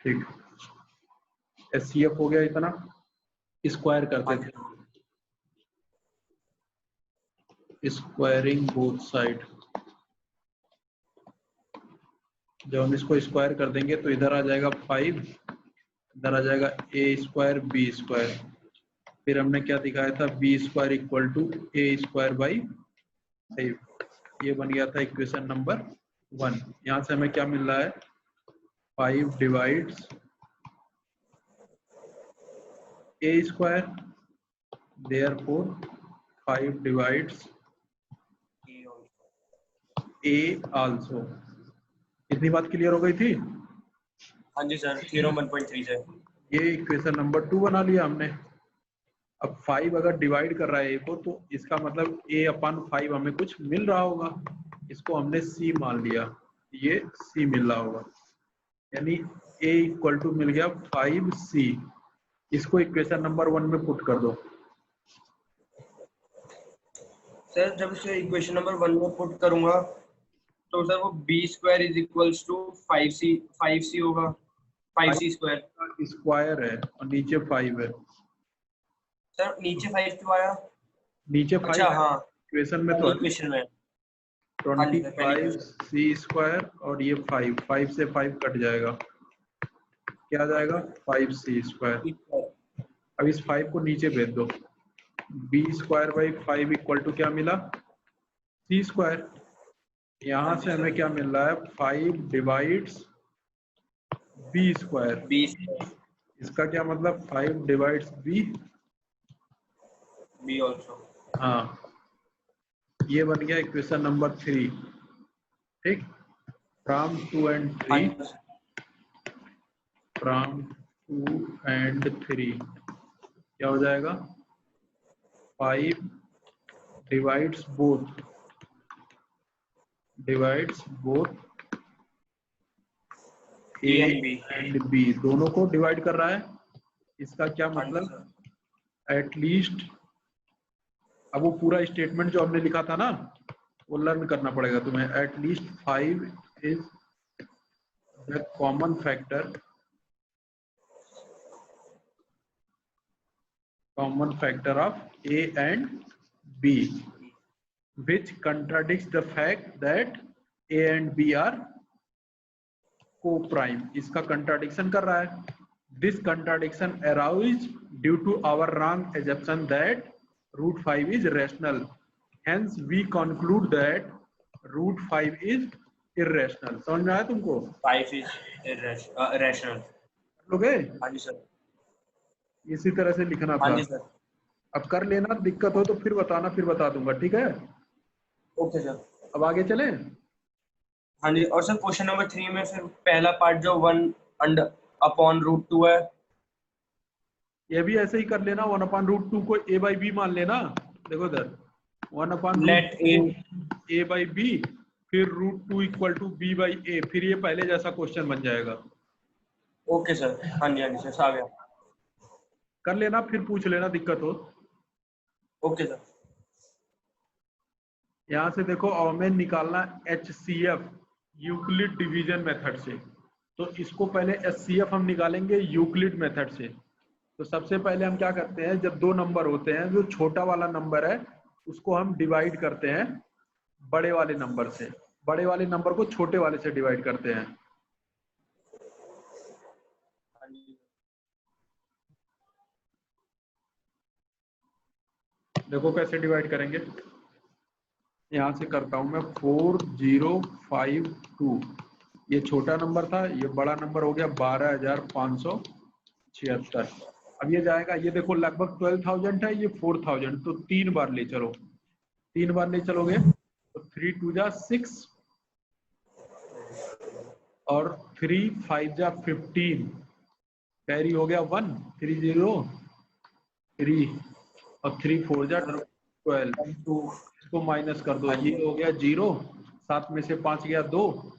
ठीक, HCF हो गया इतना, स्क्वायर करते थे, स्क्वायरिंग बोथ साइड। जब हम इसको स्क्वायर कर देंगे तो इधर आ जाएगा 5, इधर आ जाएगा a स्क्वायर b स्क्वायर, फिर हमने क्या दिखाया था, b square equal to a square by 5। ये बन गया था इक्वेशन नंबर 1। यहाँ से हमें क्या मिल रहा है, 5 divides a square, therefore 5 divides a also. इतनी बात क्लियर हो गई थी? हाँ जी सर, थ्योरम 1.3 से ये इक्वेशन नंबर 2 बना लिया हमने। अब 5 अगर डिवाइड कर रहा है a को, तो इसका मतलब a अपन 5 हमें कुछ मिल रहा होगा, इसको हमने c मान लिया, ये c मिल रहा होगा, यानी a इक्वल टू मिल गया 5c। इसको इक्वेशन नंबर 1 में पुट कर दो। सर जब इसे इक्वेशन नंबर 1 में पुट करूंगा तो सर वो b square is equals to 5c होगा, 5c स्क्वायर स्क्वायर है और नीचे 5 है। सर नीचे 5 क्यों आया? नीचे 5 अच्छा हाँ, इक्वेशन में तो इक्वेशन में 25c स्क्वायर और ये 5 से 5 कट जाएगा, क्या आ जाएगा, 5c स्क्वायर। अब इस 5 को नीचे भेज दो, b square by 5 equal to क्या मिला, c स्क्वायर। यहाँ से हमें क्या मिल रहा है, 5 डिवाइड्स b स्क्वायर। इसका क्या मतलब, 5 डिवाइड्स b ऑल्सो। हाँ, ये बन गया इक्वेशन नंबर 3। ठीक, फ्रॉम 2 and 3, फ्रॉम 2 and 3 क्या हो जाएगा, 5 divides both a and b, दोनों को डिवाइड कर रहा है। इसका क्या मतलब, एटलीस्ट, अब वो पूरा स्टेटमेंट जो हमने लिखा था ना, वो लर्न करना पड़ेगा तुम्हें। At least 5 is the common factor of a and b, which contradicts the fact that a and b are co-prime। इसका contradiction कर रहा है। This contradiction arises due to our wrong assumption that root 5 is rational. Hence we conclude that root 5 is irrational। समझ में आया तुमको? 5 is irrational। लोगे? हाँ जी सर। इसी तरह से लिखना था। हाँ जी सर। अब कर लेना, दिक्कत हो तो फिर बताना, फिर बता दूंगा, ठीक है? Okay sir. अब आगे चलें? हाँ जी, और सर क्वेश्चन नंबर 3 में फिर पहला पार्ट जो 1 अंडर अपॉन रूट 2 है, ये भी ऐसे ही कर लेना, 1/√2 को a by b मान लेना। देखो इधर 1/√2 a by b, फिर √2 equal to b by a, फिर ये पहले जैसा क्वेश्चन बन जाएगा। Okay sir. हाँ जी सर, आ गया। कर लेना, फिर पूछ लेना दिक्कत हो। Okay sir. यहाँ से देखो, और हमें निकालना HCF यूक्लिड डिवीजन मेथड से, तो इसको पहले HCF हम निकालेंगे यूक्लिड मेथड से। तो सबसे पहले हम क्या करते हैं, जब दो नंबर होते हैं, जो छोटा वाला नंबर है उसको हम डिवाइड करते हैं बड़े वाले नंबर से, बड़े वाले नंबर को छोटे वाले से डिवाइड करते हैं। देखो कैसे डिवाइड करेंगे, यहां से करता हूं मैं 4052, ये छोटा नंबर था, ये बड़ा नंबर हो गया 12576। अब ये जाएगा, ये देखो लगभग 12,000 है, ये 4,000, तो 3 बार ले चलो, 3 बार ले चलोगे तो 3 2 जा 6 और 3 5 जा 15, कैरी हो गया 1 3 0 3 और 3 4 जा 12, इसको माइनस कर दो, ये हो गया 0, 7 में से 5 गया 2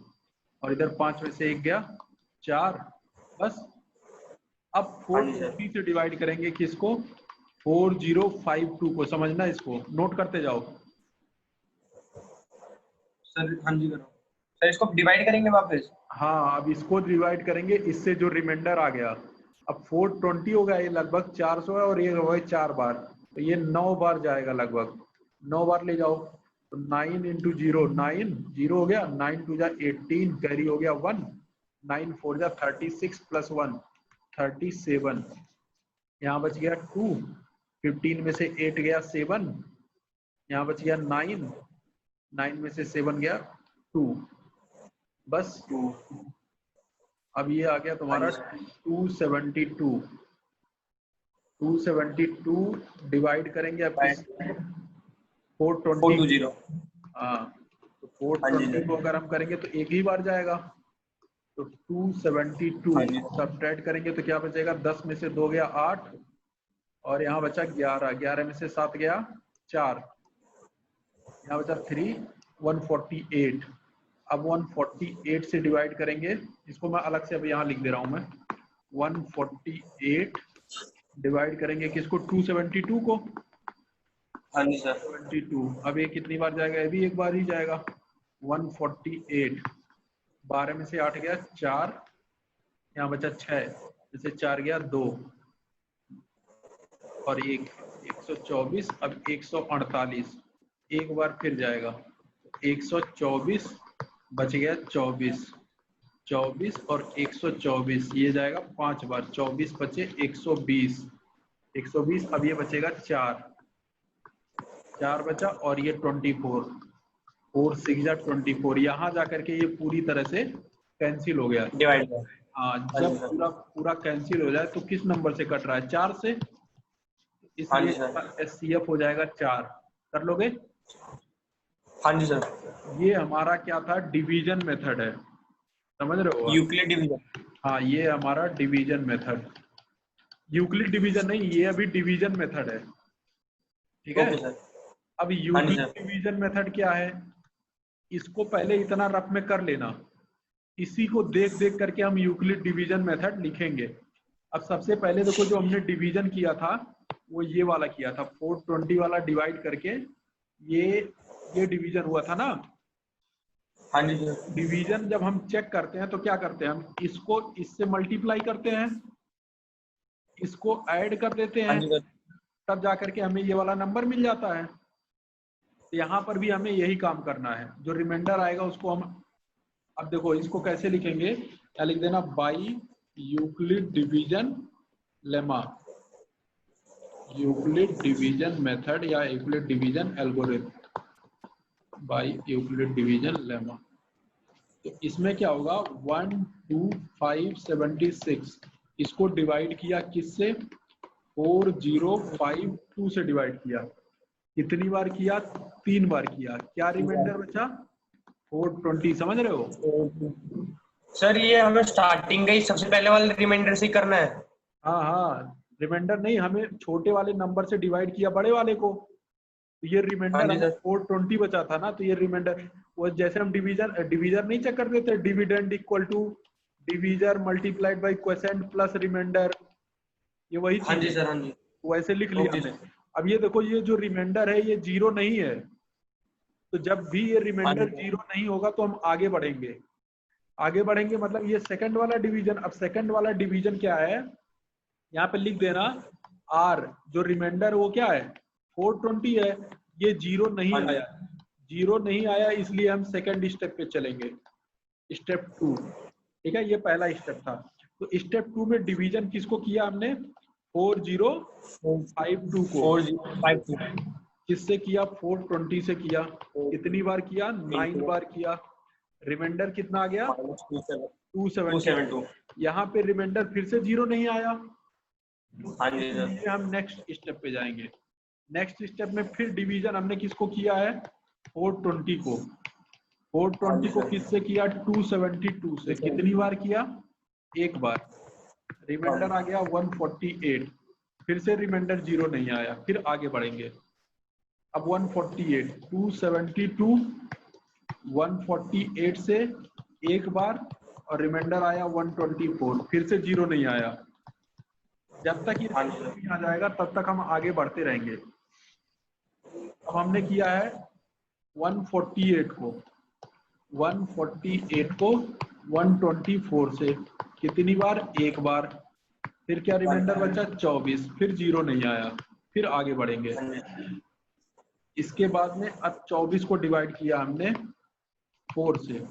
और इधर 5 में से 1 गया 4, बस। अब 450 से डिवाइड करेंगे किसको, 4052 को। समझना, इसको नोट करते जाओ सर। हाँ जी करो। सर इसको डिवाइड करेंगे वापस? हाँ, अब इसको डिवाइड करेंगे, इससे जो रिमाइंडर आ गया, अब 420 होगा, ये लगभग 400 है और ये होगा 4 बार, तो ये 9 बार जाएगा लगभग, 9 बार ले जाओ, तो 9 इंटू 0 9, 0 हो गया, 9 टू जा 18, कैरी हो गया 1, 9 4 जा 36 प्लस 1 37, यहाँ बच गया 2, 15 में से 8 गया 7, यहाँ बच गया 9, 9 में से 7 गया 2, बस 2। अब ये आ गया तुम्हारा 272, 272 डिवाइड करेंगे अब 420। हाँ, तो 420 को अगर हम करेंगे तो एक ही बार जाएगा, तो 272 सब्ट्रैक्ट करेंगे तो क्या बचेगा, 10 में से 2 गया 8 और यहाँ बचा 11, 11 में से 7 गया 4, यहाँ बचा 3, 148। अब 148 से डिवाइड करेंगे, इसको मैं अलग से अब यहाँ लिख दे रहा हूँ मैं, 148 डिवाइड करेंगे किसको, 272 को। हाँ जी सर। 72, अब ये कितनी बार जाएगा, ये भी एक बार ही जाएगा। 148, 12 में से 8 गया 4, यहाँ बचा 6, जैसे 4 गया 2 और 1, 124। अब 148 एक बार फिर जाएगा, 124 बच गया 24, 24 और 124 ये जाएगा 5 बार, 24 बचे 120, 120। अब ये बचेगा 4 बचा और ये 24, 4 6 जा 24, यहाँ जाकर के ये पूरी तरह से कैंसिल हो गया, डिवाइड। हाँ, जब पूरा कैंसिल हो जाए तो किस नंबर से कट रहा है, 4 से, इसलिए SCF हो जाएगा 4। कर लोगे? हाँ जी सर। ये हमारा क्या था, डिवीजन मेथड है, समझ रहे हो? Euclid division. हाँ, ये हमारा डिवीजन मेथड, यूक्लिड डिवीजन नहीं, ये अभी डिवीजन मेथड है, ठीक है? अब यूक्लिड डिवीजन मेथड क्या है, इसको पहले इतना रफ में कर लेना, इसी को देख देख करके हम यूक्लिड डिवीजन मेथड लिखेंगे। अब सबसे पहले देखो, जो हमने डिवीजन किया था वो ये वाला किया था, 420 वाला डिवाइड करके ये डिवीजन हुआ था ना। हाँ जी। डिवीजन जब हम चेक करते हैं तो क्या करते हैं, हम इसको इससे मल्टीप्लाई करते हैं, इसको ऐड कर देते हैं, तब जाकर के हमें ये वाला नंबर मिल जाता है। यहाँ पर भी हमें यही काम करना है, जो रिमाइंडर आएगा उसको हम, अब देखो इसको कैसे लिखेंगे, क्या लिख देना, by Euclid division lemma, Euclid division method या Euclid division algorithm, by Euclid division lemma. तो इसमें क्या होगा, 12576 इसको डिवाइड किया किससे, 4052 से डिवाइड किया, कितनी बार किया, 3 बार किया, क्या रिमाइंडर बचा, 420, समझ रहे हो? सर ये हमें स्टार्टिंग का ही सबसे पहले वाले रिमाइंडर से करना है? हाँ, रिमाइंडर नहीं, हमें छोटे वाले नंबर से डिवाइड किया बड़े वाले को, तो ये रिमाइंडर 420 बचा था ना, तो ये रिमाइंडर, वो जैसे हम डिवीजन नहीं चेक करते थे, dividend equal to divisor multiplied by quotient plus remainder, ये वही चीज। हाँ जी सर, हाँ जी। वैसे लिख लिया हमने। अब ये देखो, ये जो रिमाइंडर है ये 0 नहीं है, तो जब भी ये रिमाइंडर 0 नहीं होगा तो हम आगे बढ़ेंगे, मतलब ये सेकंड वाला डिवीजन। अब सेकंड वाला डिवीजन क्या है, यहाँ पे लिख देना, R जो रिमाइंडर वो क्या है, 420 है, ये 0 नहीं आया, 0 नहीं आया, इसलिए हम सेकंड स्टेप पे चलेंगे, स्टेप 2, ठीक है? ये पहला स्टेप था। तो स्टेप 2 में डिवीजन किसको किया हमने, 4052 को। 4052 किससे किया, 420 से किया, कितनी बार किया, 9 बार किया, रिमाइंडर कितना आ गया, 272। यहाँ पे रिमाइंडर फिर से 0 नहीं आया, इसलिए हम नेक्स्ट स्टेप पे जाएंगे। नेक्स्ट स्टेप में फिर डिवीजन हमने किसको किया है, 420 को। 420 को किससे किया, 272 से, कितनी बार किया, एक बार, रिमाइंडर आ गया 148, फिर से रिमाइंडर 0 नहीं आया, फिर आगे बढ़ेंगे। अब 148, 272, 148 से एक बार और रिमाइंडर आया 124, फिर से 0 नहीं आया। जब तक ये नहीं आ जाएगा तब तक हम आगे बढ़ते रहेंगे। अब हमने किया है 148 को, 148 को 124 से कितनी बार? एक बार। फिर क्या रिमाइंडर बचा? 24। फिर 0 नहीं आया। फिर आगे बढ़ेंगे। इसके बाद में अब 24 को डिवाइड किया हमने 4 से।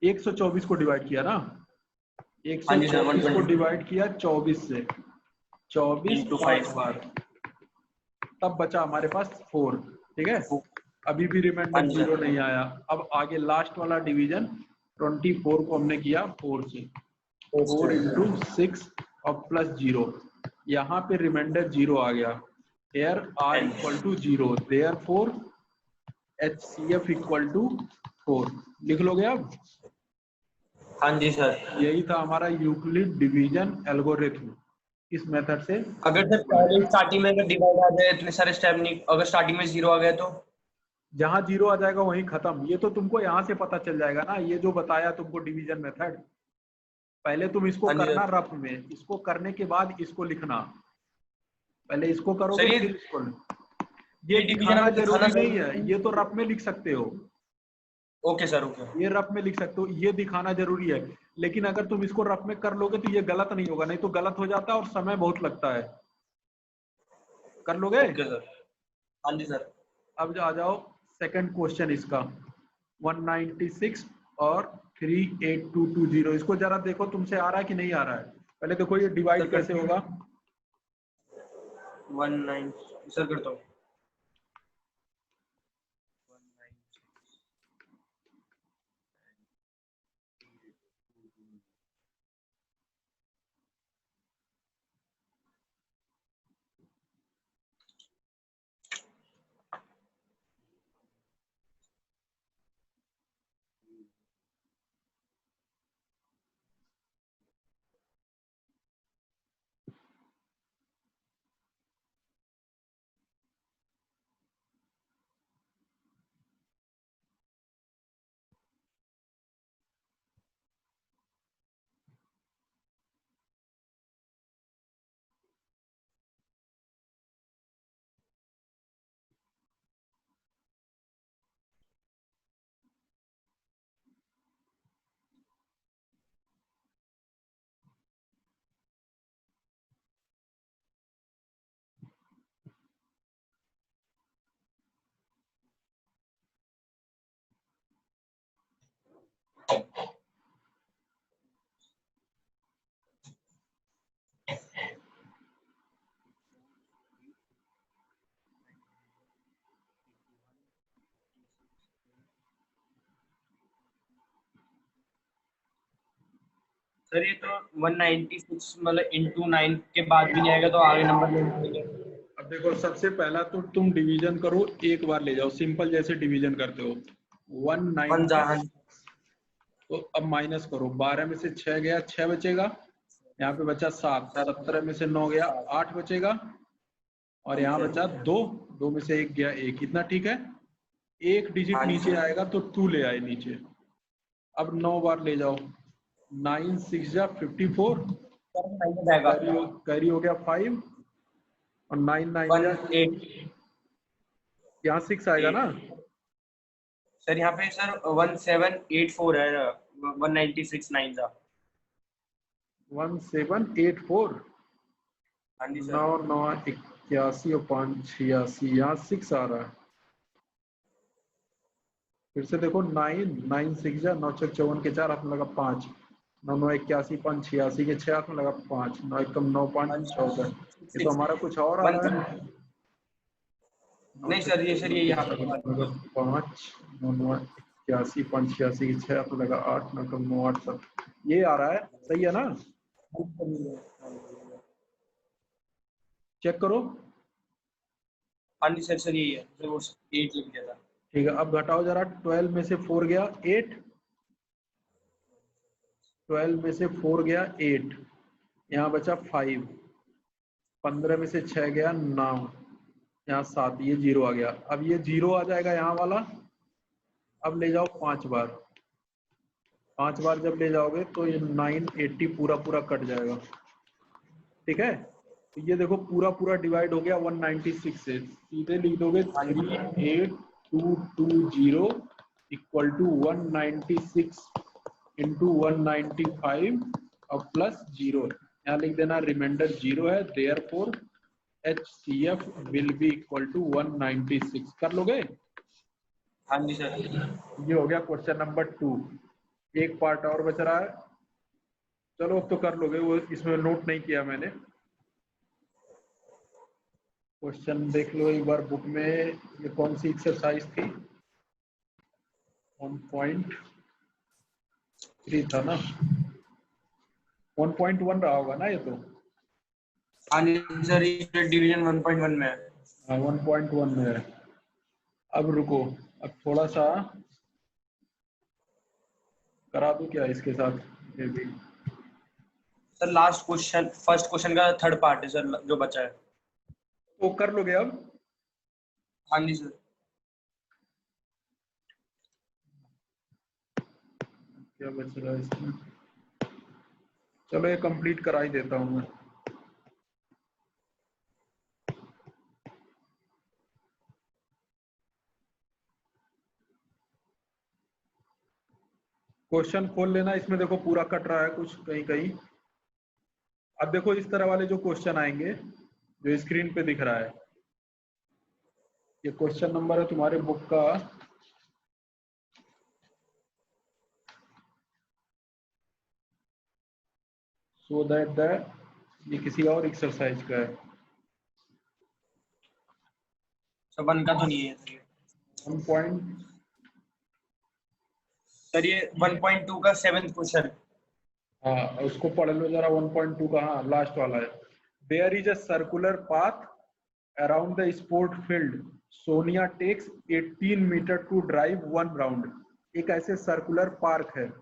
124 को डिवाइड किया ना, 124 को डिवाइड किया 24 से, 24 5 बार, तब बचा हमारे पास 4। ठीक है, अभी भी रिमाइंडर 0 नहीं आया। अब आगे लास्ट वाला डिवीजन 24 को हमने किया 4 से, 4 इंटू 6 और प्लस 0। यहाँ पे रिमाइंडर 0 आ गया। Here r equal to 0, therefore HCF equal to 4। लिख लोगे अब? हाँ जी सर। यही था हमारा यूक्लिड डिवीजन एल्गोरिथम। इस मेथड से अगर सर पहले स्टार्टिंग में अगर डिवाइड आ जाए इतने सारे स्टेप नहीं, अगर स्टार्टिंग में 0 आ गया तो जहां 0 आ जाएगा वहीं खत्म। ये तो तुमको यहाँ से पता चल जाएगा ना, ये जो बताया तुमको डिवीजन मेथड। पहले तुम इसको करना रफ में, इसको करने के बाद इसको लिखना। पहले इसको करोगे फिर इसको। ये दिखाना जरूरी नहीं है, ये तो रफ में लिख सकते हो। Okay sir, okay. ये रफ में लिख सकते हो, ये दिखाना जरूरी है। लेकिन अगर तुम इसको रफ में कर लोगे तो ये गलत नहीं होगा, नहीं तो गलत हो जाता है और समय बहुत लगता है। कर लोगे? Okay sir. हाँ जी सर। अब आ जाओ सेकंड क्वेश्चन इसका, 196 और 38220। इसको जरा देखो तुमसे आ रहा है कि नहीं आ रहा है। पहले देखो ये डिवाइड कैसे होगा। 19 सर करता हूँ। सर ये तो 196 मतलब इंटू 9 के बाद भी नहीं आएगा तो आगे नंबर ले लेंगे। अब देखो सबसे पहला तो तुम डिवीजन करो, एक बार ले जाओ सिंपल जैसे डिवीजन करते हो। 196 तो अब माइनस करो, 12 में से 6 गया 6 बचेगा, यहाँ पे बचा 7, 17 में से 9 गया 8 बचेगा, और यहाँ बचा 2, 2 में से 1 गया 1। इतना ठीक है। एक डिजिट नीचे आएगा तो 2 ले आए नीचे। अब 9 बार ले जाओ, 9 6 जा 54, कैरी हो गया 5, और 9 9 जा 8, यहाँ 6 आएगा ना सर। यहाँ पे सर 1784 है, 196 9 जा 1784। हाँ जी सर। 9 9 81 और 5 86, यहाँ 6 आ रहा है। फिर से देखो 9 9 6 जा 9 6 54 के 4 हाथ में लगा 5, 9 9 81 5 86 के 6 हाथ में लगा 5, 9 1 9 5 14। ये तो हमारा कुछ और आ रहा है। नहीं सर, ये सर ये यहाँ पे 5 9 9 81 5 86 के 6 हाथ में लगा 8, 9 1 9 8 7, ये आ रहा है। सही है ना? चेक करो। हाँ जी सर, सर यही है, सर वो 8 लिख दिया था। ठीक है, अब घटाओ जरा। 12 में से 4 गया 8, 12 में से 4 गया 8, यहाँ बचा 5, 15 में से 6 गया 9, यहाँ 7, ये 0 आ गया। अब ये 0 आ जाएगा यहाँ वाला। अब ले जाओ 5 बार, 5 बार जब ले जाओगे तो ये 980 पूरा पूरा कट जाएगा। ठीक है, तो ये देखो पूरा पूरा डिवाइड हो गया 196 से। सीधे लिख दोगे 38220 इक्वल टू 196 इंटू 195 और प्लस 0, यहाँ लिख देना रिमाइंडर 0 है, therefore HCF will be equal to 196। कर लोगे? हाँ जी सर। ये हो गया क्वेश्चन नंबर 2। एक पार्ट और बच रहा है, चलो अब तो कर लोगे, वो इसमें नोट नहीं किया मैंने। क्वेश्चन देख लो एक बार बुक में, ये कौन सी एक्सरसाइज थी? 1.3 था ना, 1.1 रहा होगा ना ये तो। हाँ जी सर, ये डिवीजन 1.1 में है। हाँ 1.1 में है। अब रुको, अब थोड़ा सा करा दूं क्या इसके साथ ये भी? Sir last question, first question का थर्ड पार्ट है सर जो बचा है। तो कर लोगे अब? हाँ जी सर। क्या बच रहा है इसमें? चलो ये कंप्लीट करा ही देता हूँ मैं। क्वेश्चन खोल लेना, इसमें देखो पूरा कट रहा है कुछ कहीं कहीं। अब देखो इस तरह वाले जो क्वेश्चन आएंगे जो स्क्रीन पे दिख रहा है, ये क्वेश्चन नंबर है तुम्हारे बुक का सो दैट द, ये किसी और एक्सरसाइज का है। सर 1 का तो नहीं है सर ये। 1 पॉइंट, सर ये 1.2 का 7th क्वेश्चन। हाँ उसको पढ़ लो जरा। 1.2 का, हाँ लास्ट वाला है। There is a circular path around the sport field, Sonia takes 18 metre to drive 1 round. एक ऐसे सर्कुलर पार्क है,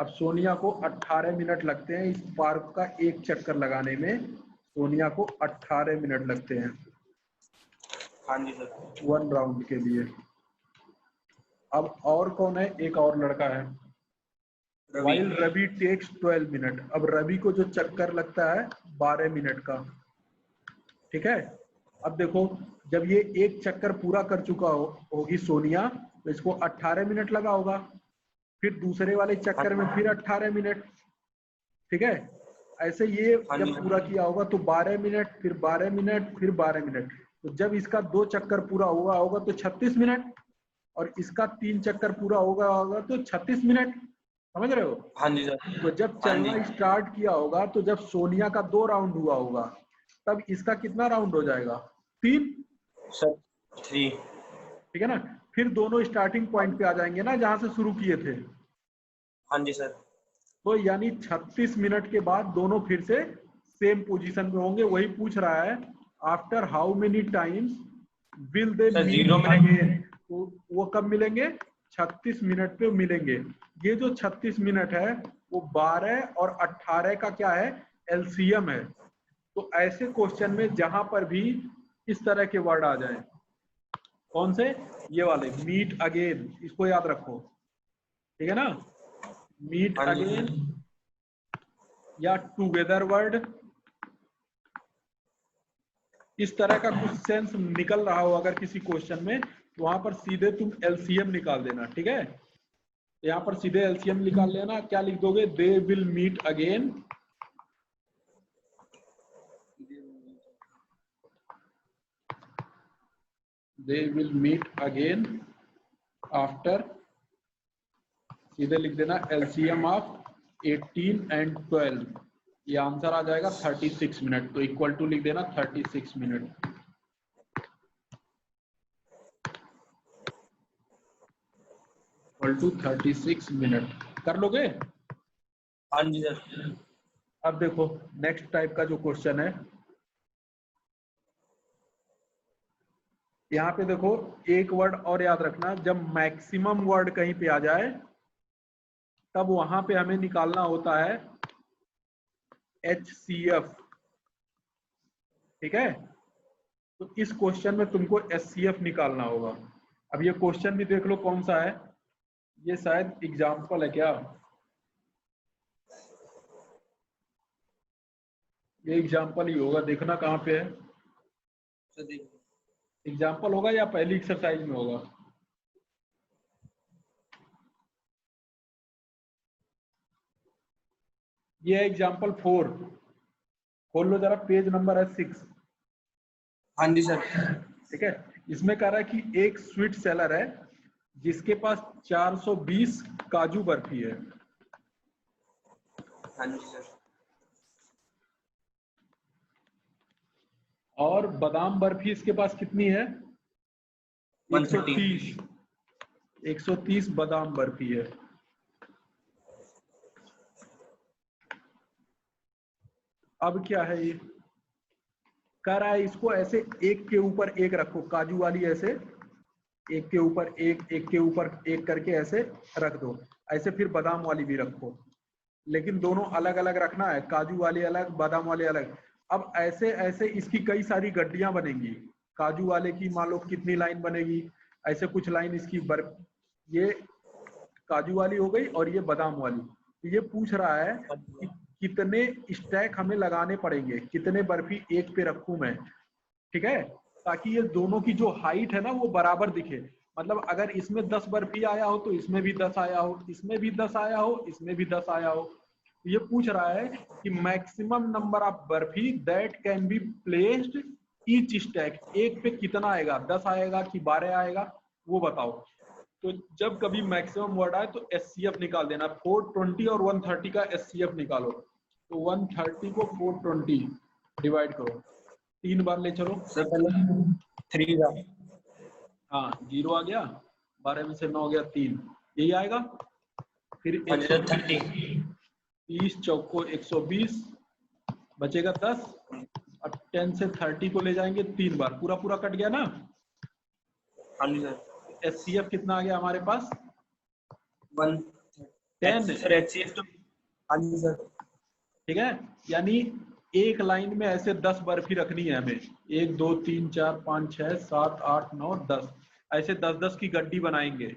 अब सोनिया को 18 मिनट लगते हैं इस पार्क का एक चक्कर लगाने में, सोनिया को 18 मिनट लगते हैं हाँ जी सर। 1 राउंड के लिए। अब और कौन है? एक और लड़का है, Ravi. While Ravi takes 12 minute. अब रवि को जो चक्कर लगता है 12 मिनट का, ठीक है। अब देखो जब ये एक चक्कर पूरा कर चुका होगी सोनिया, तो इसको 18 मिनट लगा होगा, फिर दूसरे वाले चक्कर में फिर 18 मिनट, ठीक है। ऐसे ये हाँ जब जी पूरा किया होगा तो 12 मिनट, फिर 12 मिनट, फिर 12 मिनट, तो जब इसका 2 चक्कर पूरा हुआ होगा तो 36 मिनट, और इसका 3 चक्कर पूरा होगा तो 36 मिनट। समझ रहे हो? हाँ जी सर। तो जब हाँ जी चलना स्टार्ट किया होगा, तो जब सोनिया का 2 राउंड हुआ होगा, तब इसका कितना राउंड हो जाएगा? 3, सर 3। ठीक है ना। फिर दोनों स्टार्टिंग पॉइंट पे आ जाएंगे ना जहां से शुरू किए थे, हाँ जी सर। तो यानी 36 मिनट के बाद दोनों फिर से सेम पोजीशन में होंगे। वही पूछ रहा है after how many times will they sir meet 0 minute. Again. तो वो कब मिलेंगे? 36 मिनट पे मिलेंगे। ये जो 36 मिनट है वो 12 और 18 का क्या है? एलसीएम है। तो ऐसे क्वेश्चन में जहां पर भी इस तरह के वर्ड आ जाए, कौन से? ये वाले, मीट अगेन, इसको याद रखो, ठीक है ना। मीट हाँ जी अगेन या टुगेदर वर्ड, इस तरह का कुछ सेंस निकल रहा हो अगर किसी क्वेश्चन में, तो वहां पर सीधे तुम एलसीएम निकाल देना, ठीक है। यहाँ पर सीधे एलसीएम निकाल लेना। क्या लिख दोगे? They will meet again, they will meet again after, सीधे लिख देना एलसीएम ऑफ 18 एंड 12, ये आंसर आ जाएगा 36 मिनट। तो इक्वल टू लिख देना 36 मिनट, इक्वल टू 36 मिनट। कर लोगे? हाँ जी सर। अब देखो नेक्स्ट टाइप का जो क्वेश्चन है, यहाँ पे देखो एक वर्ड और याद रखना, जब मैक्सिमम वर्ड कहीं पे आ जाए तब वहां पे हमें निकालना होता है HCF, ठीक है। तो इस क्वेश्चन में तुमको SCF निकालना होगा। अब ये क्वेश्चन भी देख लो कौन सा है, ये शायद एग्जाम्पल है क्या? ये एग्जाम्पल ही होगा, देखना कहाँ पे है। सर देखिए। एग्जाम्पल होगा या पहली एक्सरसाइज में होगा? ये है एग्जाम्पल 4, खोल लो जरा, पेज नंबर है 6। हाँ जी सर। ठीक है, इसमें कह रहा है कि एक स्वीट सेलर है जिसके पास 420 काजू बर्फी है। हाँ जी सर। और बादाम बर्फी इसके पास कितनी है? 130। 130 बादाम बर्फी है। अब क्या है ये कह रहा है, इसको ऐसे एक के ऊपर एक रखो, काजू वाली ऐसे एक के ऊपर एक, एक के ऊपर एक करके ऐसे रख दो। ऐसे फिर बादाम वाली भी रखो, लेकिन दोनों अलग अलग रखना है, काजू वाले अलग, बादाम वाले अलग। अब ऐसे ऐसे इसकी कई सारी गड्डियां बनेंगी। काजू वाले की मान लो कितनी लाइन बनेगी, ऐसे कुछ लाइन इसकी ये काजू वाली हो गई और ये बादाम वाली। ये पूछ रहा है कि कितने स्टैक हमें लगाने पड़ेंगे, कितने बर्फी एक पे रखूं मैं, ठीक है, ताकि ये दोनों की जो हाइट है ना वो बराबर दिखे। मतलब अगर इसमें 10 बर्फी आया हो तो इसमें भी 10 आया हो, इसमें भी 10 आया हो, इसमें भी 10 आया हो। ये पूछ रहा है कि maximum number of barfi that can be placed each stack, एक पे कितना आएगा, 10 आएगा कि 12 आएगा, वो बताओ। तो जब कभी मैक्सिमम वर्ड आए तो एचसीएफ निकाल देना। 420 और 130 का एचसीएफ निकालो। तो 130 को 420 डिवाइड करो, 3 बार ले चलो। सर पहले 3 का। हाँ 0 आ गया, 12 में से 9 गया 3, यही आएगा। फिर 130। 30 चौको 120, बचेगा 10, और 10 से 30 को ले जाएंगे 3 बार, पूरा पूरा कट गया ना। हाँ जी सर। एचसीएफ कितना आ गया हमारे पास? 10 सर। एचसीएफ तो हाँ जी सर। ठीक है, यानी एक लाइन में ऐसे 10 बर्फी रखनी है हमें, 1 2 3 4 5 6 7 8 9 10, ऐसे 10-10 की गड्डी बनाएंगे।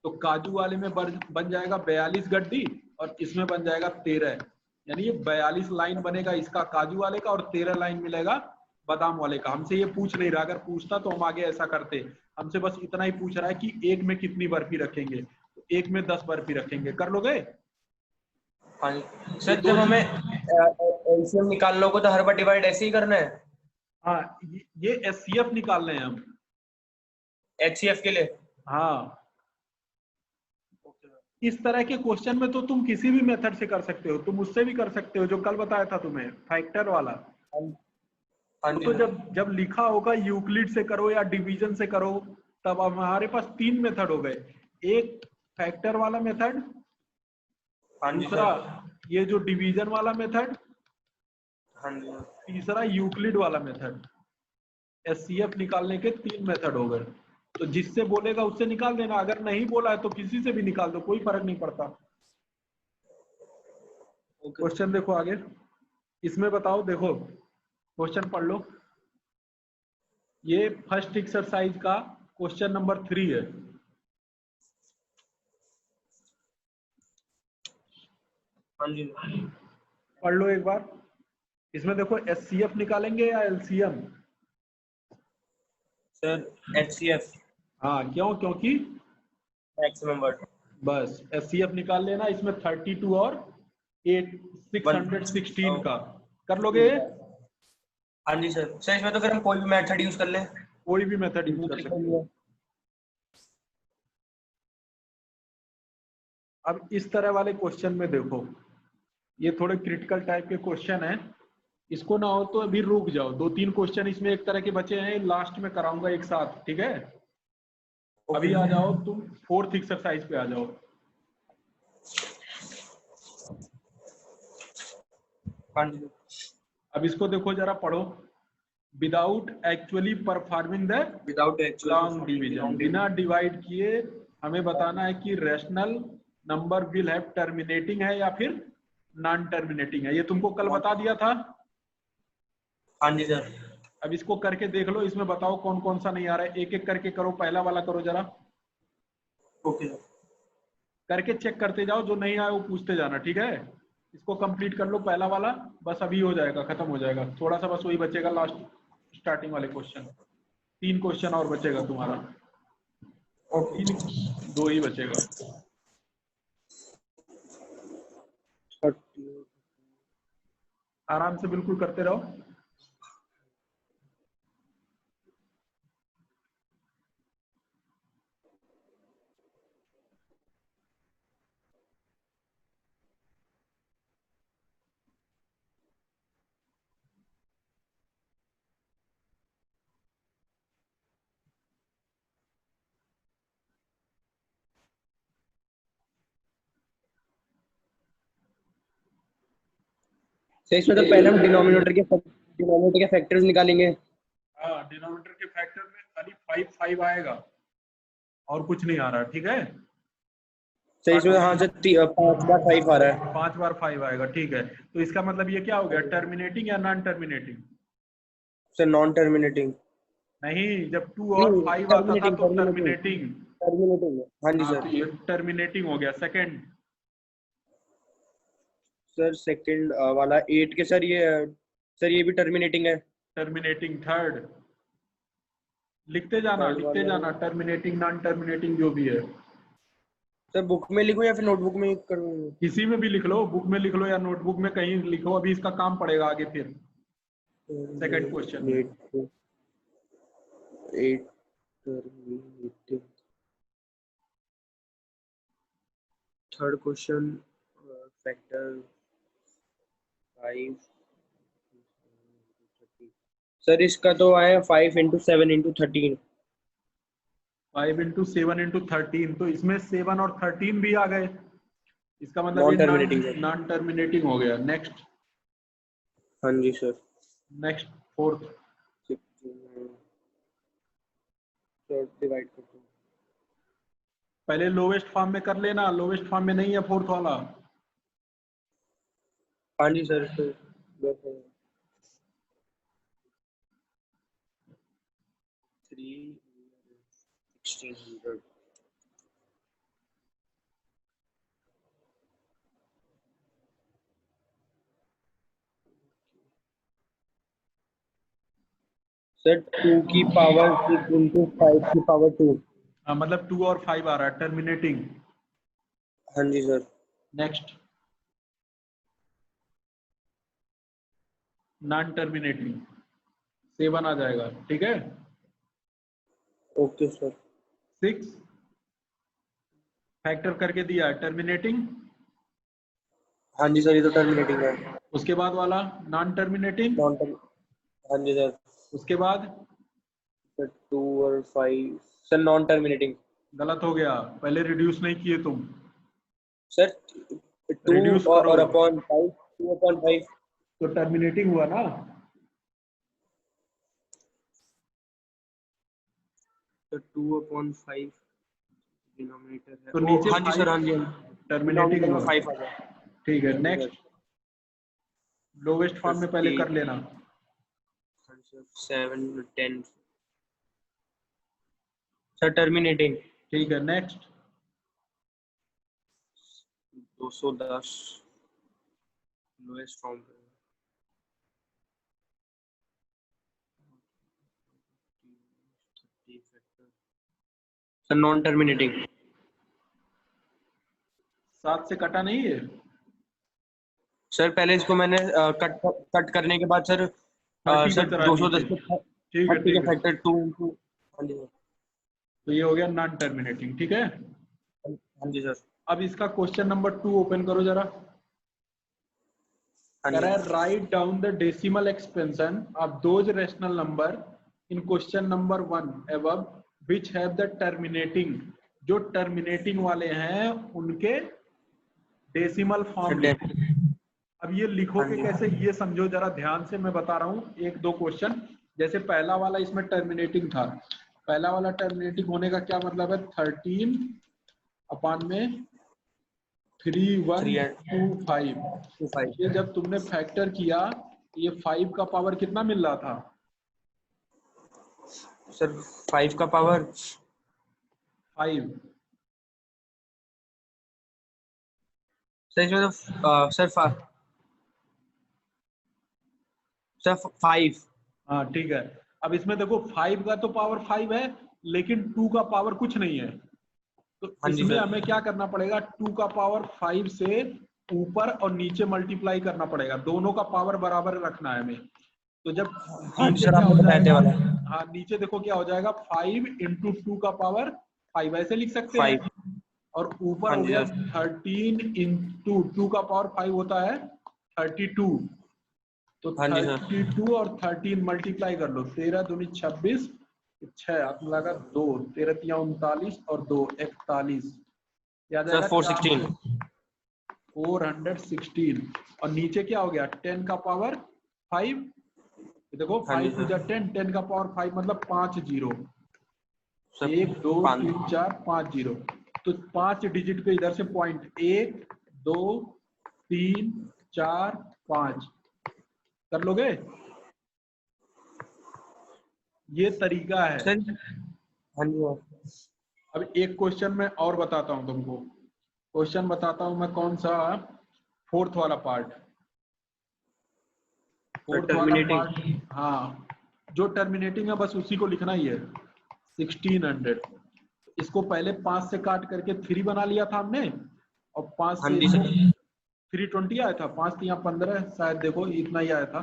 तो काजू वाले में बन जाएगा 42 गड्डी, और इसमें बन जाएगा 13, यानी ये 42 लाइन बनेगा इसका काजू वाले का, और 13 लाइन मिलेगा बादाम वाले का। हमसे ये पूछ नहीं रहा, अगर पूछता तो हम आगे ऐसा करते। हमसे बस इतना ही पूछ रहा है कि एक में कितनी बर्फी रखेंगे, तो एक में 10 बर्फी रखेंगे। कर लोगे? हाँ जी सर। जब हमें एलसीएम निकालना होगा तो हर बार डिवाइड ऐसे ही करना है? हाँ, ये एचसीएफ निकाल रहे हैं हम एचसीएफ के लिए। हाँ, इस तरह के क्वेश्चन में तो तुम किसी भी मेथड से कर सकते हो, तुम उससे भी कर सकते हो जो कल बताया था तुम्हें, फैक्टर वाला। हाँ तो जी। जब जब लिखा होगा यूक्लिड से करो या डिवीजन से करो, तब हमारे पास 3 मेथड हो गए। एक फैक्टर वाला मेथड, हाँ जी दूसरा सर। ये जो डिवीजन वाला मेथड, हाँ जी। तीसरा यूक्लिड वाला मेथड। एचसीएफ निकालने के 3 मेथड हो गए। तो जिससे बोलेगा उससे निकाल देना, अगर नहीं बोला है तो किसी से भी निकाल दो, कोई फर्क नहीं पड़ता। क्वेश्चन देखो आगे, इसमें बताओ, देखो क्वेश्चन पढ़ लो। ये फर्स्ट एक्सरसाइज का क्वेश्चन नंबर 3 है। हाँ जी पढ़ लो एक बार। इसमें देखो एचसीएफ निकालेंगे या एलसीएम? सर। एचसीएफ। हाँ, क्यों? क्योंकि मैक्सिमम वर्ड। बस एचसीएफ निकाल लेना। इसमें 32 और 8 616 का कर लोगे? हाँ जी सर। सर इसमें तो फिर हम कोई भी मेथड यूज कर लें? कोई भी मेथड यूज कर सकते हो। अब इस तरह वाले क्वेश्चन में देखो, ये थोड़े क्रिटिकल टाइप के क्वेश्चन है, इसको ना हो तो अभी रुक जाओ। 2-3 क्वेश्चन इसमें एक तरह के बचे हैं, लास्ट में कराऊंगा एक साथ, ठीक है? अभी आ जाओ तुम 4th एक्सरसाइज पे आ जाओ। हाँ जी। अब इसको देखो जरा, पढ़ो। Without actually performing the without long division, बिना डिवाइड किए हमें बताना है कि rational number will have terminating है या फिर नॉन टर्मिनेटिंग है। ये तुमको कल बता दिया था। हाँ जी सर। अब इसको करके देख लो, इसमें बताओ कौन कौन सा नहीं आ रहा है। एक एक करके करो, पहला वाला करो जरा, ओके सर। करके चेक करते जाओ, जो नहीं आया वो पूछते जाना, ठीक है? इसको कंप्लीट कर लो पहला वाला, बस अभी हो जाएगा, खत्म हो जाएगा। थोड़ा सा बस वही बचेगा लास्ट स्टार्टिंग वाले क्वेश्चन। 3 क्वेश्चन और बचेगा तुम्हारा, ओके। 2 ही बचेगा। आराम से बिल्कुल करते रहो। सर इसमें तो पहले हम डिनोमिनेटर के फैक्टर्स निकालेंगे। हाँ, डिनोमिनेटर के फैक्टर में खाली 5 आएगा और कुछ नहीं आ रहा, ठीक है। सर इसमें हाँ सर 5 बार 5 आ रहा है। 5 बार 5 आएगा, ठीक है। तो इसका मतलब ये क्या हो गया, टर्मिनेटिंग या non terminating? Sir non terminating. नहीं, जब 2 और 5 आता था तो टर्मिनेटिंग। टर्मिनेटिंग हाँ जी हाँ, सर। तो ये टर्मिनेटिंग हो गया। सेकंड? सर सेकंड वाला 8 के सर ये भी टर्मिनेटिंग है। टर्मिनेटिंग। थर्ड? लिखते थर्ड वाला जाना, टर्मिनेटिंग नॉन टर्मिनेटिंग जो भी है। सर बुक में लिखूं या फिर नोटबुक में करूं? किसी में भी लिख लो, बुक में लिख लो या नोटबुक में, कहीं लिखो, अभी इसका काम पड़ेगा आगे फिर सेकंड क्वेश्चन में। 8 terminating. Third question factor 5। Sir इसका तो आया 5 × 7 × 13। 5 × 7 × 13, तो इसमें 7 और 13 भी आ गए, इसका मतलब ये नॉन टर्मिनेटिंग है। नॉन टर्मिनेटिंग हो गया। नेक्स्ट? हाँ जी सर। Next fourth? डिवाइड करते हैं। पहले लोवेस्ट फॉर्म में कर लेना, लोवेस्ट फॉर्म में नहीं है फोर्थ वाला। हाँ जी सर। 1600। सर 2 की पावर 6 × 5 की पावर 2। हाँ, मतलब 2 और 5 आ रहा है, टर्मिनेटिंग। हाँ जी सर। नेक्स्ट? नॉन टर्मिनेटिंग 7 आ जाएगा, ठीक है। Okay sir. 6 फैक्टर करके दिया है, टर्मिनेटिंग। हाँ जी सर, ये तो टर्मिनेटिंग है। उसके बाद वाला नॉन टर्मिनेटिंग। Non term. हाँ जी सर। उसके बाद? सर 2 और 5 सर नॉन टर्मिनेटिंग। गलत हो गया, पहले रिड्यूस नहीं किए तुम। सर 2 रिड्यूस करो और अपॉन 5, 2/5। तो टर्मिनेटिंग हुआ ना। सर 2/5 डिनोमिनेटर है। तो ओ नीचे हाँ जी सर, हाँ 5 जी। टर्मिनेटिंग डिनोमिनेटर में हुआ, 5 आ गया। ठीक है। हाँ जी सर। नेक्स्ट? लोवेस्ट फॉर्म में पहले कर लेना। 7 10 सर टर्मिनेटिंग। ठीक है। नेक्स्ट? 210 लोएस्ट फॉर्म पे। Sir non terminating. 7 से कटा नहीं है। सर पहले इसको मैंने कट करने के बाद सर 30 सर बच रहा है 210 नीचे, पे ठीक है 30 ठीक का है। फैक्टर 2 × हाँ जी सर। तो ये हो गया नॉन टर्मिनेटिंग, ठीक है। हाँ जी सर। अब इसका क्वेश्चन नंबर 2 ओपन करो जरा। हाँ कह जी रहा है write down the decimal expansion of those rational number in question number 1 above which have the terminating, जो टर्मिनेटिंग वाले हैं उनके डेसिमल फॉर्म सर। लिखो। अब ये हाँ लिखोगे जी कैसे, ये समझो जरा ध्यान से, मैं बता रहा हूँ एक दो क्वेश्चन। जैसे पहला वाला इसमें टर्मिनेटिंग था, पहला वाला टर्मिनेटिंग होने का क्या मतलब है, 13 अपान में 3125। 2/5 ये जब तुमने फैक्टर किया, ये 5 का पावर कितना मिल रहा था? सर 5 का पावर 5। सर इसमें तो सर 5। हाँ ठीक है। अब इसमें देखो 5 का तो पावर 5 है, लेकिन 2 का पावर कुछ नहीं है। तो हाँ जी इसमें सर। हमें क्या करना पड़ेगा, 2 का पावर 5 से ऊपर और नीचे मल्टीप्लाई करना पड़ेगा, दोनों का पावर बराबर रखना है हमें। तो जब हाँ नीचे सर, क्या आपने हो बताया था जाएगा, वाला। हाँ नीचे देखो क्या हो जाएगा, 5 × 2 का पावर 5 ऐसे लिख सकते हैं। 5। और ऊपर हाँ हो जी गया सर। 13 × 2 का पावर 5 होता है 32। तो हाँ जी सर। 32 और 13 मल्टीप्लाई कर लो, 13 दूनी 26, 6 हाथ में लगा 2, 13 तिया 39 और 2 41, क्या सर जाएगा 416। 416। और नीचे क्या हो गया, 10 का पावर 5, देखो हाँ जी 5 टू सर। 10, 10 का पावर 5 मतलब 5 जीरो, सर 1 2 5। 3 4 5 जीरो। तो 5 डिजिट पे इधर से पॉइंट 1 2 3 4 5 कर लोगे, ये तरीका है। सर हाँ जी सर। अब एक क्वेश्चन में और बताता हूं तुमको, क्वेश्चन बताता हूं मैं कौन सा, फोर्थ वाला पार्ट, फोर्थ वाला टर्मिनेटिंग। पार्ट, हाँ जो टर्मिनेटिंग है बस उसी को लिखना ही है, 1600। इसको पहले 5 से काट करके 3 बना लिया था हमने, और 5 हाँ से जी इसको सर। 320 आया था, 5 यहाँ 15 शायद, देखो इतना ही आया था।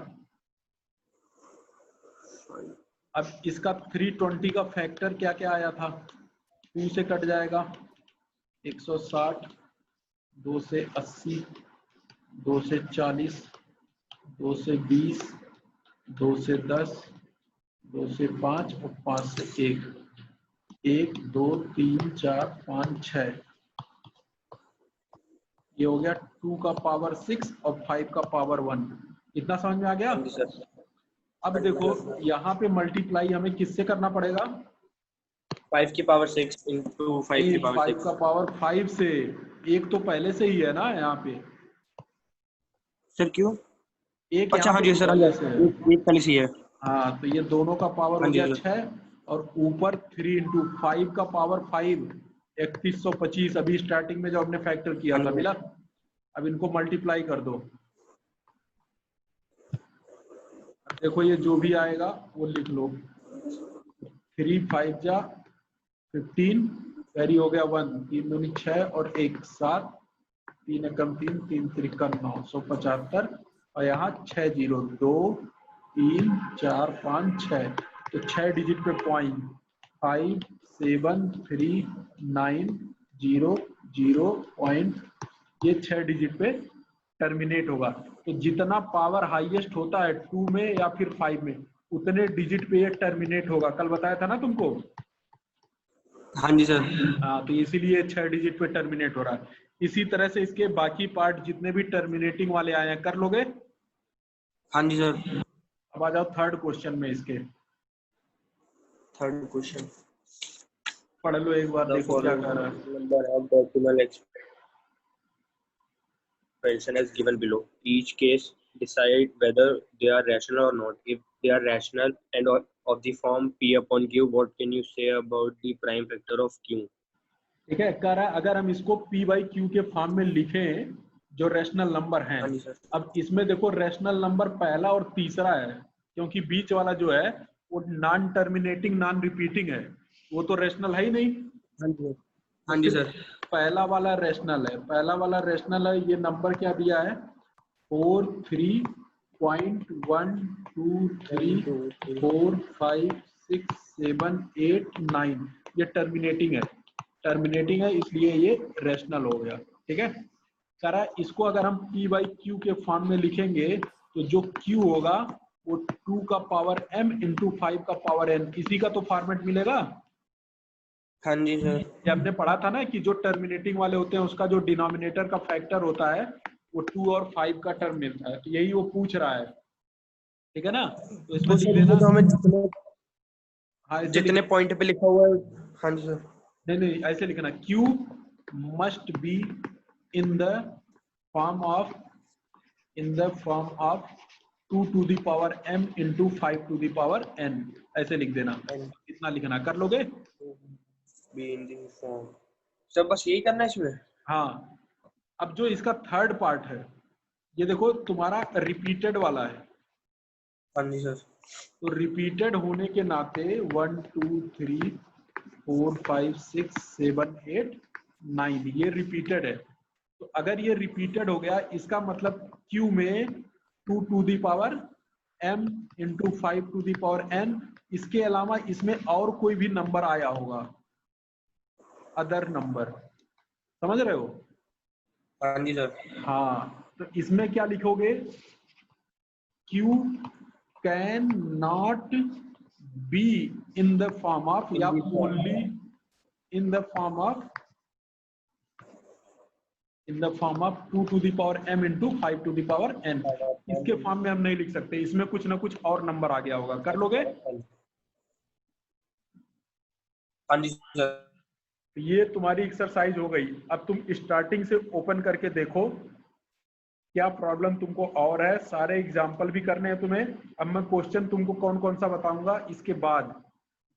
अब इसका 320 का फैक्टर क्या क्या आया था, 2 से कट जाएगा 160, 2 से 80, 2 से 40, 2 से 20, 2 से 10, 2 से 5 और 5 से 1, 1 2 3 4 5 6, ये हो गया 2 का पावर 6 और 5 का पावर 1। इतना समझ में आ गया। हाँ जी सर। अब देखो यहाँ पे मल्टीप्लाई हमें किससे करना पड़ेगा, 5 की पावर 6 इंटू 5 की पावर 5 का 6। पावर 5 से, एक तो पहले से ही है ना यहाँ पे, सर क्यों? एक अच्छा यहाँ हाँ पे जी भी सर, पहले से है। एक पहले से ही है। हाँ तो ये दोनों का पावर हाँ हो जी गया सर। 6, और ऊपर 3 × 5 का पावर 5, 3125 अभी स्टार्टिंग में जो हमने फैक्टर किया हाँ था जी मिला। अब इनको मल्टीप्लाई कर दो, देखो ये जो भी आएगा वो लिख लो, 3 5 जा 15, कैरी हो गया 1, 3 दूनी 6 और 1 7, 3 एकम 3, 3 त्रिकम 975, और यहाँ 6 जीरो, 2 3 4 5 6, तो 6 डिजिट पे पॉइंट 5 7 3 9 0 0 पॉइंट, ये 6 डिजिट पे टर्मिनेट होगा। तो जितना पावर हाईएस्ट होता है 2 में या फिर 5 में, उतने डिजिट पे ये टर्मिनेट होगा, कल बताया था ना तुमको। हाँ जी सर। हाँ तो इसीलिए 6 डिजिट पे टर्मिनेट हो रहा है। इसी तरह से इसके बाकी पार्ट जितने भी टर्मिनेटिंग वाले आए हैं कर लोगे। हाँ जी सर। अब आ जाओ थर्ड क्वेश्चन में, इसके थर्ड क्वेश्चन। पढ़ लो एक बार, The देखो क्या following कह रहा है। number have decimal expression as given below. Each case decide whether they are rational or not. If they are rational and of the form P upon Q, what can you say about the prime factor of Q? ठीक है, कह रहा है अगर हम इसको P/Q के form में लिखें जो रैशनल नंबर हैं। हाँ जी सर। अब इसमें देखो रैशनल नंबर पहला और तीसरा है, क्योंकि बीच वाला जो है वो नॉन टर्मिनेटिंग नॉन रिपीटिंग है, वो तो रैशनल है ही नहीं। हाँ जी तो हाँ जी सिर्फ सर। पहला वाला रैशनल है, पहला वाला रैशनल है। ये नंबर क्या दिया है, 4 3 1 2 3 4 5 6 7 8 9, ये टर्मिनेटिंग है, टर्मिनेटिंग है इसलिए ये रैशनल हो गया। ठीक है, कह रहा है इसको अगर हम P/Q के फॉर्म में लिखेंगे तो जो Q होगा वो 2 का पावर m × 5 का पावर n, इसी का तो फॉर्मेट मिलेगा। हाँ जी सर। ये हमने पढ़ा था ना कि जो टर्मिनेटिंग वाले होते हैं उसका जो डिनोमिनेटर का फैक्टर होता है वो 2 और 5 का टर्म मिलता है, तो यही वो पूछ रहा है। ठीक है ना, तो इसमें तो लिख सर देना, ये तो हमें हाँ ऐसे जितने लिख, पॉइंट पे लिखा हुआ है। हाँ जी सर। नहीं ऐसे लिखना, Q must be in the form of 2 to the power m × 5 to the power n, ऐसे लिख देना। इतना लिखना, कर लोगे। Be in the form. Sir बस यही करना है इसमें। हाँ, अब जो इसका थर्ड पार्ट है ये देखो तुम्हारा रिपीटेड वाला है, हाँ जी सर। तो रिपीटेड होने के नाते 1 2 3 4 5 6 7 8 9 ये रिपीटेड है। तो अगर ये रिपीटेड हो गया इसका मतलब q में 2 to the power m into 5 to the power n, इसके अलावा इसमें और कोई भी नंबर आया होगा, अदर नंबर, समझ रहे हो? हाँ जी सर। हाँ, तो इसमें क्या लिखोगे? q can not be in the form of, या only in the form of, in the form of 2 to the power m into 5 to the power n। इसके फॉर्म में हम नहीं लिख सकते, इसमें कुछ ना कुछ और नंबर आ गया होगा। कर लोगे? हाँ जी सर। ये तुम्हारी एक्सरसाइज हो गई। अब तुम स्टार्टिंग से ओपन करके देखो क्या प्रॉब्लम तुमको और है। सारे एग्जाम्पल भी करने हैं तुम्हें। अब मैं क्वेश्चन तुमको कौन कौन सा बताऊंगा, इसके बाद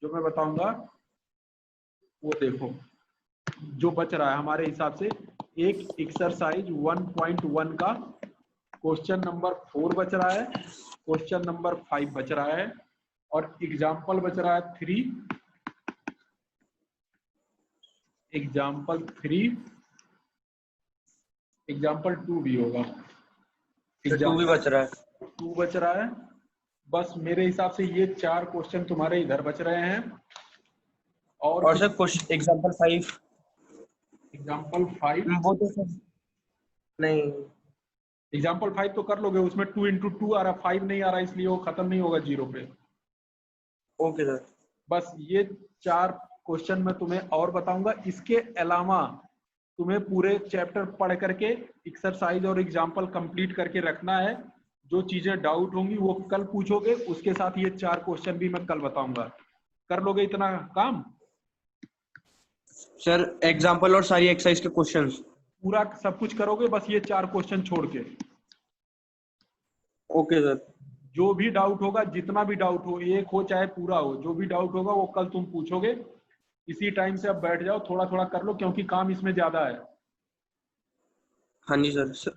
जो मैं बताऊंगा वो देखो जो बच रहा है हमारे हिसाब से। एक एक्सरसाइज 1.1 का क्वेश्चन नंबर 4 बच रहा है, क्वेश्चन नंबर 5 बच रहा है, और एग्जाम्पल बच रहा है 3, एग्जाम्पल 3, एग्जाम्पल 2 भी होगा, 2 भी बच रहा है। 2 बच रहा है। बस मेरे हिसाब से ये 4 क्वेश्चन तुम्हारे इधर बच रहे हैं। और सर कुछ एग्जांपल 5, एग्जाम्पल 5, वो तो सर नहीं। एग्जाम्पल 5 तो कर लोगे, उसमें 2 into 2 आ रहा, 5 नहीं आ रहा, इसलिए वो खत्म नहीं होगा 0 पे। Okay sir. बस ये 4 क्वेश्चन मैं तुम्हें और बताऊंगा। इसके अलावा तुम्हें पूरे चैप्टर पढ़ करके एक्सरसाइज और एग्जाम्पल कंप्लीट करके रखना है। जो चीजें डाउट होंगी वो कल पूछोगे, उसके साथ ये 4 क्वेश्चन भी मैं कल बताऊंगा। कर लोगे इतना काम? सर एग्जांपल और सारी एक्सरसाइज के क्वेश्चंस पूरा सब कुछ करोगे, बस ये 4 क्वेश्चन छोड़ के। Okay sir. जो भी डाउट होगा, जितना भी डाउट हो, एक हो चाहे पूरा हो, जो भी डाउट होगा वो कल तुम पूछोगे। इसी टाइम से अब बैठ जाओ, थोड़ा थोड़ा कर लो क्योंकि काम इसमें ज्यादा है। हाँ जी सर।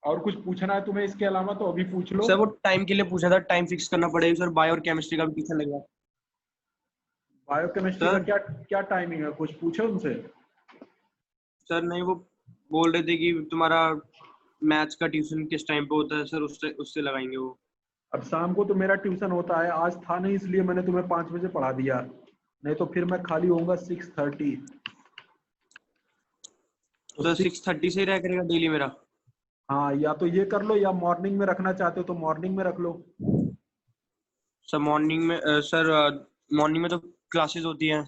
और कुछ पूछना है तुम्हें इसके अलावा तो अभी पूछ लो। सर वो टाइम के लिए पूछा था, टाइम फिक्स करना पड़ेगा सर। बायो और केमिस्ट्री का भी ट्यूशन लगेगा बायोकेमिस्ट्री का सर। क्या क्या टाइमिंग है, कुछ पूछो उनसे। सर नहीं, वो बोल रहे थे कि तुम्हारा मैथ्स का ट्यूशन किस टाइम पे होता है सर, उससे उससे लगाएंगे वो। अब शाम को तो मेरा ट्यूशन होता है, आज था नहीं इसलिए मैंने तुम्हें 5 बजे पढ़ा दिया, नहीं तो फिर मैं खाली होऊंगा 6:30। तो सर 6, 6:30 से ही रह करेगा डेली मेरा? हाँ, या तो ये कर लो, या मॉर्निंग में रखना चाहते हो तो मॉर्निंग में रख लो। सर मॉर्निंग में सर मॉर्निंग में तो क्लासेस होती हैं।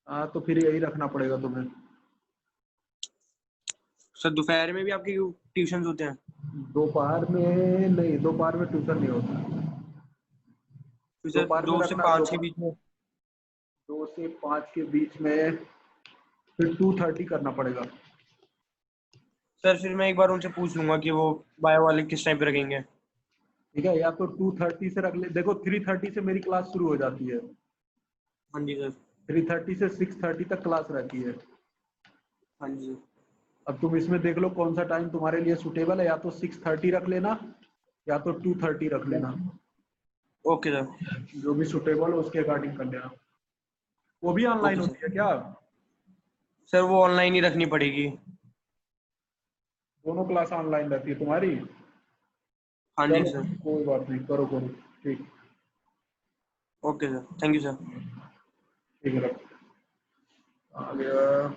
हाँ, तो फिर यही रखना पड़ेगा तुम्हें। सर दोपहर में भी आपके ट्यूशन होते हैं? दोपहर में नहीं, दोपहर में ट्यूशन नहीं होता। तो सर दोपहर में 2 से रखना, 5 के बीच में? 2 से 5 के बीच में फिर 2:30 करना पड़ेगा। सर फिर मैं एक बार उनसे पूछ लूंगा कि वो बायो वाले किस टाइम पे रखेंगे। ठीक है, या तो 2:30 से रख ले। देखो 3:30 से मेरी क्लास शुरू हो जाती है, हाँ जी सर। 3:30 से 6:30 तक क्लास रहती है। हाँ जी सर। अब तुम इसमें देख लो कौन सा टाइम तुम्हारे लिए सुटेबल है, या तो 6:30 रख लेना या तो 2:30 रख लेना। Okay sir. जो भी सुटेबल हो उसके अकॉर्डिंग कर लेना। वो भी ऑनलाइन ओके होती है सर। क्या? सर वो ऑनलाइन ही रखनी पड़ेगी। दोनों क्लास ऑनलाइन रहती है तुम्हारी? हाँ जी चलो सर। कोई बात नहीं, करो करो, ठीक। Okay sir, thank you sir. ठीक है, रखो। आ गया।